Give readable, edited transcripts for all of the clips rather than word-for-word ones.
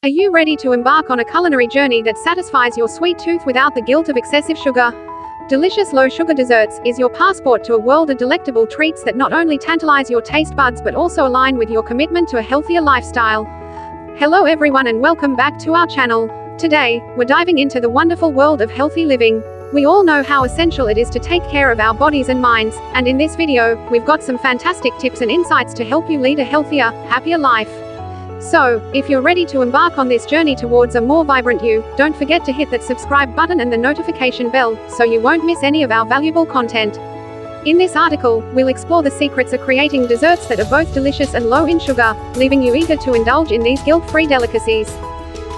Are you ready to embark on a culinary journey that satisfies your sweet tooth without the guilt of excessive sugar? Delicious low-sugar desserts is your passport to a world of delectable treats that not only tantalize your taste buds but also align with your commitment to a healthier lifestyle. Hello everyone and welcome back to our channel. Today, we're diving into the wonderful world of healthy living. We all know how essential it is to take care of our bodies and minds, and in this video, we've got some fantastic tips and insights to help you lead a healthier, happier life. So, if you're ready to embark on this journey towards a more vibrant you, don't forget to hit that subscribe button and the notification bell, so you won't miss any of our valuable content. In this article, we'll explore the secrets of creating desserts that are both delicious and low in sugar, leaving you eager to indulge in these guilt-free delicacies.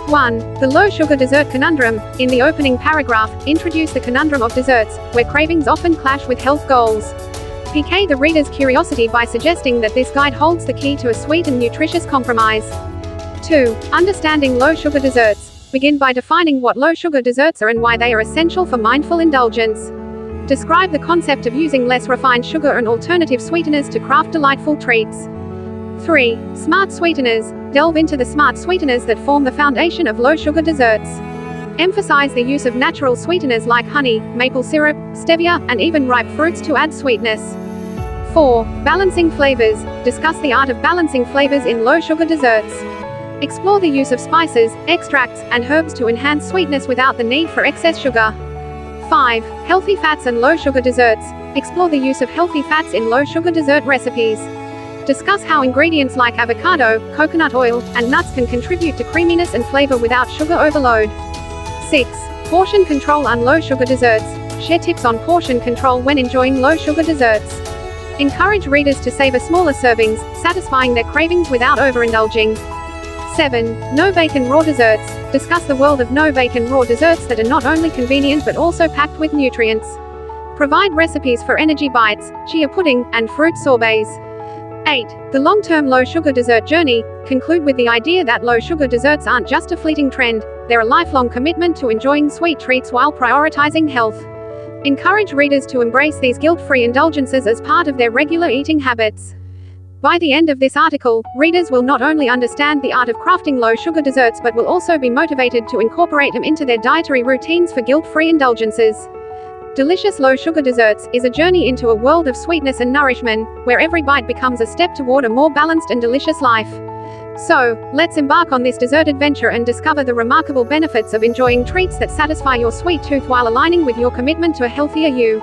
1. The low-sugar dessert conundrum. In the opening paragraph, introduce the conundrum of desserts, where cravings often clash with health goals. Pique the reader's curiosity by suggesting that this guide holds the key to a sweet and nutritious compromise. 2. Understanding low-sugar desserts. Begin by defining what low-sugar desserts are and why they are essential for mindful indulgence. Describe the concept of using less refined sugar and alternative sweeteners to craft delightful treats. 3. Smart sweeteners. Delve into the smart sweeteners that form the foundation of low-sugar desserts. Emphasize the use of natural sweeteners like honey, maple syrup, stevia, and even ripe fruits to add sweetness. 4. Balancing flavors. Discuss the art of balancing flavors in low-sugar desserts. Explore the use of spices, extracts, and herbs to enhance sweetness without the need for excess sugar. 5. Healthy fats and low-sugar desserts. Explore the use of healthy fats in low-sugar dessert recipes. Discuss how ingredients like avocado, coconut oil, and nuts can contribute to creaminess and flavor without sugar overload. 6. Portion control on low-sugar desserts. Share tips on portion control when enjoying low-sugar desserts. Encourage readers to savor smaller servings, satisfying their cravings without overindulging. 7. No bacon raw desserts. Discuss the world of no bacon raw desserts that are not only convenient but also packed with nutrients. Provide recipes for energy bites, chia pudding, and fruit sorbets. 8. The long-term low-sugar dessert journey. Conclude with the idea that low-sugar desserts aren't just a fleeting trend, they're a lifelong commitment to enjoying sweet treats while prioritizing health. Encourage readers to embrace these guilt-free indulgences as part of their regular eating habits. By the end of this article, readers will not only understand the art of crafting low-sugar desserts but will also be motivated to incorporate them into their dietary routines for guilt-free indulgences. Delicious low-sugar desserts is a journey into a world of sweetness and nourishment, where every bite becomes a step toward a more balanced and delicious life. So, let's embark on this dessert adventure and discover the remarkable benefits of enjoying treats that satisfy your sweet tooth while aligning with your commitment to a healthier you.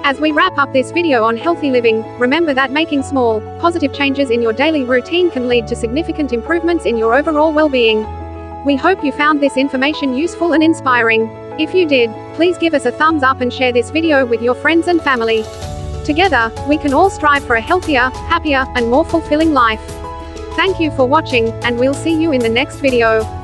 As we wrap up this video on healthy living, remember that making small, positive changes in your daily routine can lead to significant improvements in your overall well-being. We hope you found this information useful and inspiring. If you did, please give us a thumbs up and share this video with your friends and family. Together, we can all strive for a healthier, happier, and more fulfilling life. Thank you for watching, and we'll see you in the next video.